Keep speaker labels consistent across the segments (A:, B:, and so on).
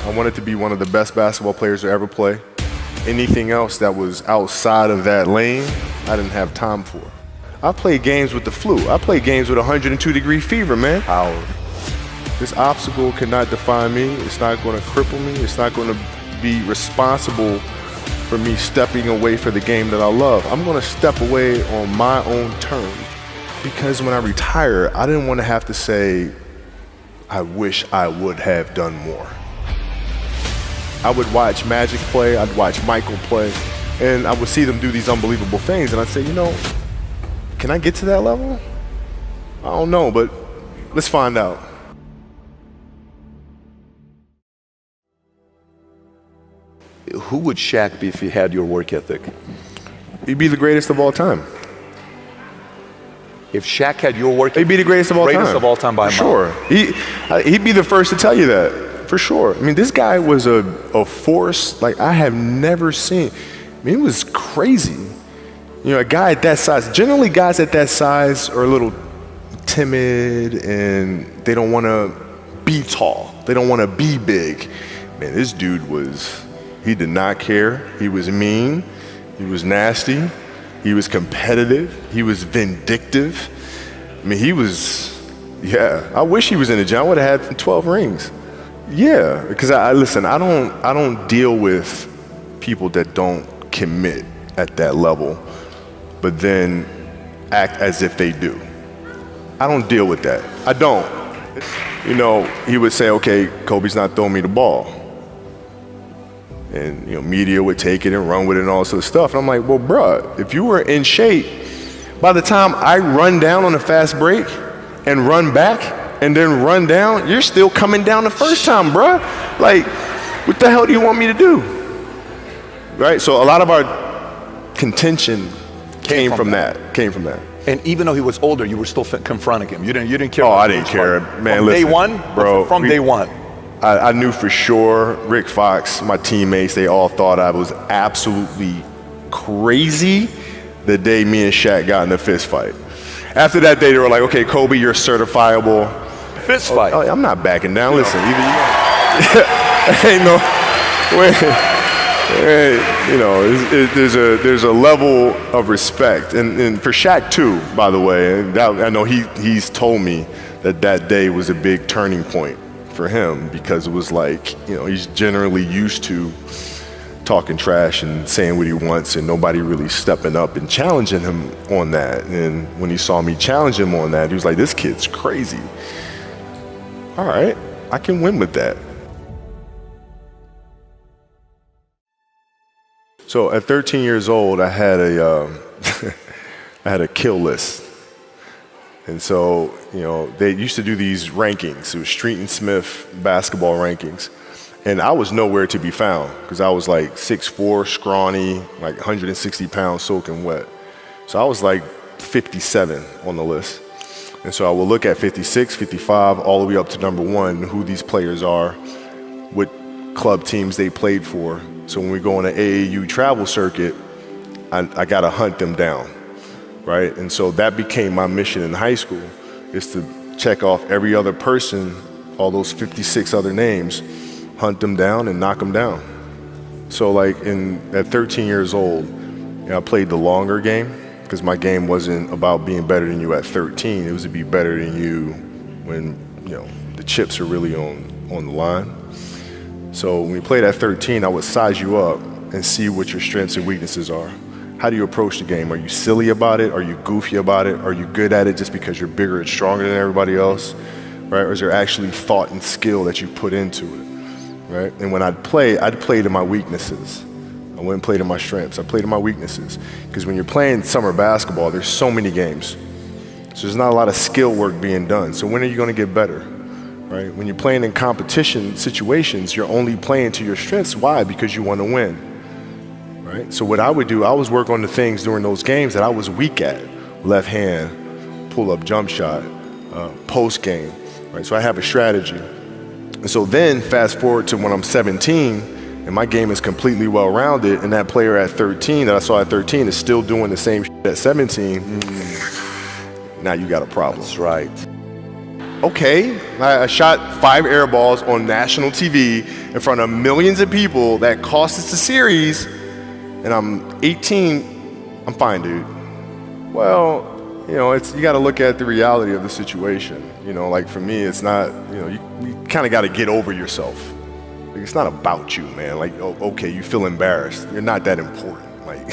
A: I wanted to be one of the best basketball players to ever play. Anything else that was outside of that lane, I didn't have time for. I played games with the flu. I played games with 102-degree fever, man. This obstacle cannot define me. It's not going to cripple me. It's not going to be responsible for me stepping away for the game that I love. I'm going to step away on my own terms. Because when I retire, I didn't want to have to say, I wish I would have done more. I would watch Magic play, I'd watch Michael play, and I would see them do these unbelievable things, and I'd say, you know, can I get to that level? I don't know, but let's find out.
B: Who would Shaq be if he had your work ethic?
A: He'd be the greatest of all time.
B: If Shaq had your work ethic,
A: he'd be the greatest of all time.
B: Greatest of all time by a mile.
A: Sure. He'd be the first to tell you that, for sure. I mean, this guy was a force like I have never seen. I mean, it was crazy. You know, a guy at that size, generally guys at that size are a little timid and they don't want to be tall. They don't want to be big. Man, this dude he did not care. He was mean. He was nasty. He was competitive. He was vindictive. I mean, yeah, I wish he was in the gym. I would have had 12 rings. Yeah, because listen, I don't deal with people that don't commit at that level, but then act as if they do. I don't deal with that. I don't. You know, he would say, okay, Kobe's not throwing me the ball. And, you know, media would take it and run with it and all this sort of stuff. And I'm like, well, bruh, if you were in shape, by the time I run down on a fast break and run back and then run down, you're still coming down the first time, bruh. Like, what the hell do you want me to do? Right? So a lot of our contention came from that.
B: And even though he was older, you were still confronting him. You didn't care.
A: Oh, I didn't care, man.
B: From
A: listen,
B: day one,
A: bro.
B: From day one.
A: I knew for sure, Rick Fox, my teammates, they all thought I was absolutely crazy the day me and Shaq got in a fist fight. After that day, they were like, okay, Kobe, you're certifiable.
B: Fist fight?
A: Oh, I'm not backing down. Listen, ain't no way. You know, there's a level of respect. And for Shaq, too, by the way, and I know he's told me that day was a big turning point for him, because it was like, you know, he's generally used to talking trash and saying what he wants and nobody really stepping up and challenging him on that. And when he saw me challenge him on that, he was like, this kid's crazy. All right, I can win with that. So at 13 years old, I had a kill list. And so, you know, they used to do these rankings. It was Street and Smith basketball rankings. And I was nowhere to be found because I was like 6'4", scrawny, like 160 pounds soaking wet. So I was like 57 on the list. And so I will look at 56, 55, all the way up to number 1, who these players are, what club teams they played for. So when we go on an AAU travel circuit, I got to hunt them down. Right? And so that became my mission in high school, is to check off every other person, all those 56 other names, hunt them down and knock them down. So like at 13 years old, you know, I played the longer game, because my game wasn't about being better than you at 13. It was to be better than you when, you know, the chips are really on the line. So when we played at 13, I would size you up and see what your strengths and weaknesses are. How do you approach the game? Are you silly about it? Are you goofy about it? Are you good at it just because you're bigger and stronger than everybody else? Right? Or is there actually thought and skill that you put into it? Right? And when I'd play to my weaknesses. I wouldn't play to my strengths. I played to my weaknesses. Because when you're playing summer basketball, there's so many games. So there's not a lot of skill work being done. So when are you going to get better? Right? When you're playing in competition situations, you're only playing to your strengths. Why? Because you want to win. Right? So what I would do, I was work on the things during those games that I was weak at. Left hand, pull-up jump shot, post game. Right? So I have a strategy. And so then fast forward to when I'm 17 and my game is completely well-rounded, and that player at 13 that I saw at 13 is still doing the same shit at 17, now you got a problem.
B: That's right.
A: Okay, I shot 5 air balls on national TV in front of millions of people that cost us the series, and I'm 18, I'm fine, dude. Well, you know, you got to look at the reality of the situation. You know, like for me, it's not, you know, you kind of got to get over yourself. Like, it's not about you, man. Like, oh, okay, you feel embarrassed. You're not that important. Like,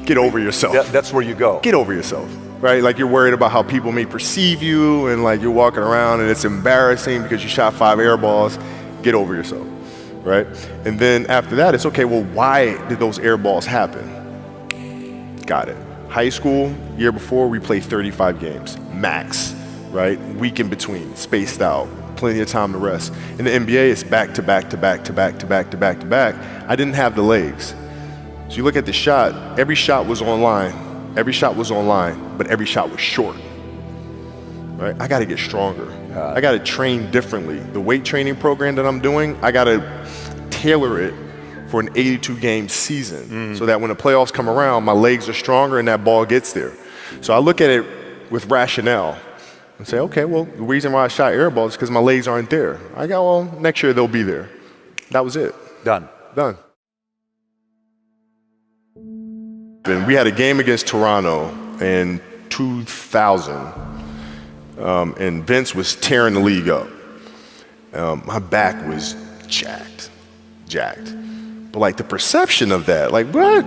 A: get over yourself.
B: That's where you go.
A: Get over yourself, right? Like, you're worried about how people may perceive you, and like you're walking around and it's embarrassing because you shot 5 air balls. Get over yourself, right? And then after that, it's okay, well, why did those air balls happen? Got it. High school, year before, we played 35 games, max, right? Week in between, spaced out, plenty of time to rest. In the NBA, it's back to back to back to back to back to back to back. I didn't have the legs. So you look at the shot, every shot was online, but every shot was short, right? I gotta get stronger. I gotta train differently. The weight training program that I'm doing, I gotta tailor it for an 82-game season so that when the playoffs come around, my legs are stronger and that ball gets there. So I look at it with rationale and say, okay, well, the reason why I shot air balls is because my legs aren't there. I go, well, next year they'll be there. That was it.
B: Done.
A: And we had a game against Toronto in 2000, and Vince was tearing the league up. My back was jacked. But like the perception of that, like what?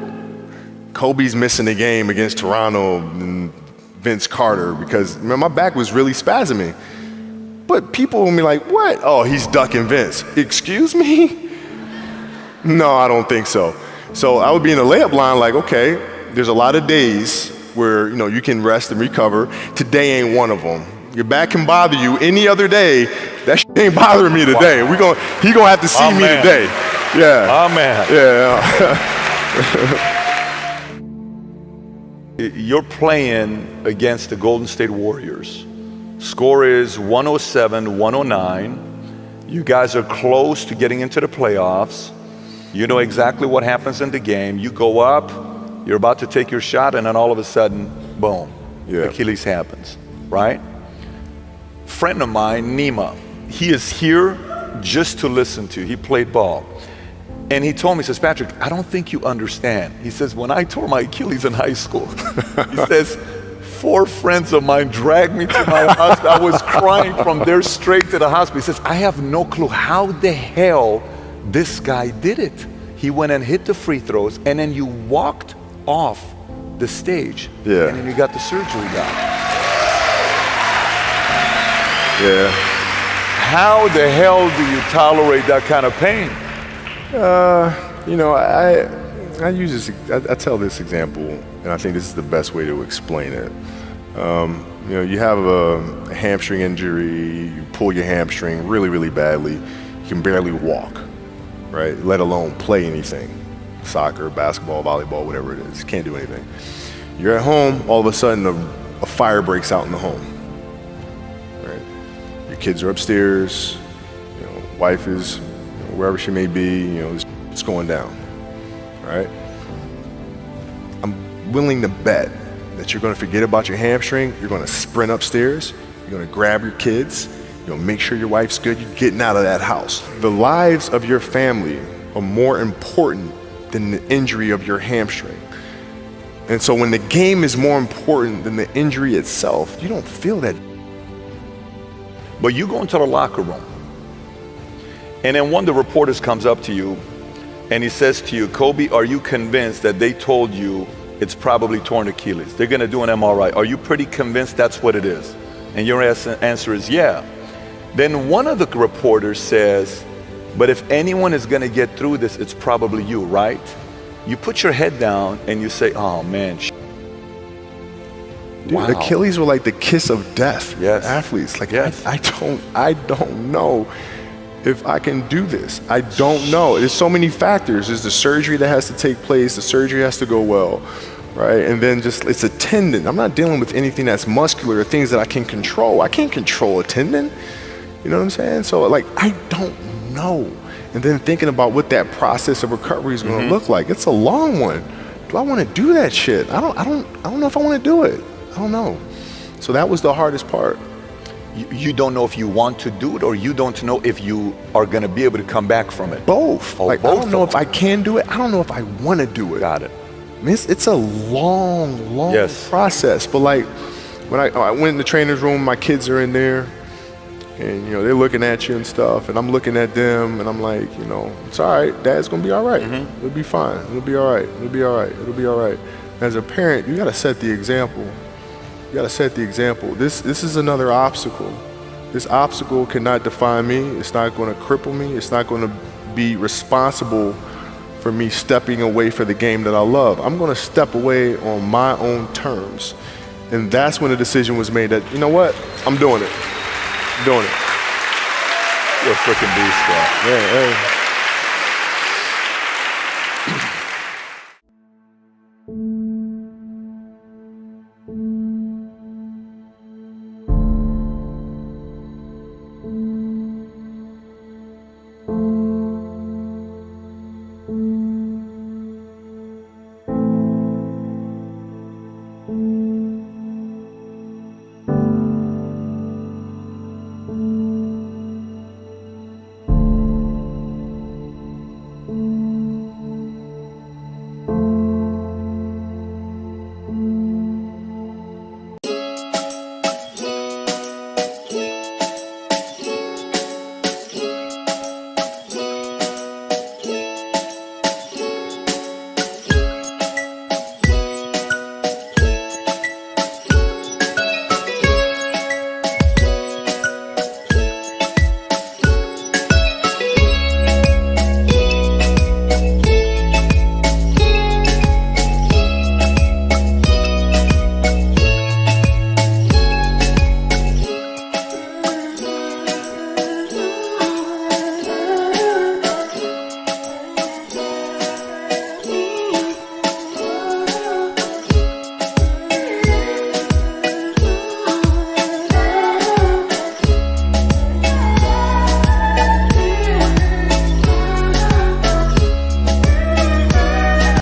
A: Kobe's missing the game against Toronto and Vince Carter because man, my back was really spasming. But people will be like, what? Oh, he's ducking Vince. Excuse me? No, I don't think so. So I would be in the layup line like, okay, there's a lot of days where you know you can rest and recover. Today ain't one of them. Your back can bother you any other day. That shit ain't bothering me today.
B: Wow.
A: He gonna have to see me today. Yeah.
B: Oh, man.
A: Yeah.
B: You're playing against the Golden State Warriors. Score is 107-109. You guys are close to getting into the playoffs. You know exactly what happens in the game. You go up, you're about to take your shot, and then all of a sudden, boom, Achilles happens, right? Friend of mine, Nima, he is here just to listen to. He played ball. And he told me, he says, Patrick, I don't think you understand. He says, when I tore my Achilles in high school, he says, 4 friends of mine dragged me to my hospital. I was crying from there straight to the hospital. He says, I have no clue how the hell this guy did it. He went and hit the free throws, and then you walked off the stage.
A: Yeah.
B: And then you got the surgery done.
A: Yeah.
B: How the hell do you tolerate that kind of pain?
A: You know, I use this. I tell this example, and I think this is the best way to explain it. You know, you have a hamstring injury, you pull your hamstring really, really badly, you can barely walk, right? Let alone play anything, soccer, basketball, volleyball, whatever it is. You can't do anything. You're at home, all of a sudden a fire breaks out in the home, right? Your kids are upstairs, you know, wife is wherever she may be, you know, it's going down, right? I'm willing to bet that you're gonna forget about your hamstring, you're gonna sprint upstairs, you're gonna grab your kids, you're gonna make sure your wife's good, you're getting out of that house. The lives of your family are more important than the injury of your hamstring. And so when the game is more important than the injury itself, you don't feel that.
B: But you go into the locker room, and then one of the reporters comes up to you and he says to you, Kobe, are you convinced that they told you it's probably torn Achilles? They're gonna do an MRI. Are you pretty convinced that's what it is? And your answer is yeah. Then one of the reporters says, but if anyone is gonna get through this, it's probably you, right? You put your head down and you say, oh man.
A: Dude,
B: wow.
A: Achilles were like the kiss of death for athletes. Like,
B: yes.
A: I don't know if I can do this. I don't know. There's so many factors. There's the surgery that has to take place. The surgery has to go well, right? And then just, it's a tendon. I'm not dealing with anything that's muscular or things that I can control. I can't control a tendon. You know what I'm saying? So like, I don't know. And then thinking about what that process of recovery is going to look like. It's a long one. Do I want to do that shit? I don't know if I want to do it. I don't know. So that was the hardest part.
B: You don't know if you want to do it, or you don't know if you are going to be able to come back from it?
A: Both.
B: Oh,
A: like,
B: both
A: I don't know if I can do it. I don't know if I want to do it.
B: Got it.
A: I mean, it's a long, long
B: Yes.
A: process. But like, when I went in the trainer's room, my kids are in there, and you know they're looking at you and stuff, and I'm looking at them, and I'm like, you know, it's all right. Dad's gonna be all right. It'll be fine. It'll be all right. It'll be all right. It'll be all right. As a parent, you gotta set the example. You gotta set the example. This is another obstacle. This obstacle cannot define me. It's not gonna cripple me. It's not gonna be responsible for me stepping away for the game that I love. I'm gonna step away on my own terms. And that's when the decision was made that, you know what, I'm doing it. I'm doing it.
B: You're a freaking beast, bro.
A: Yeah, hey.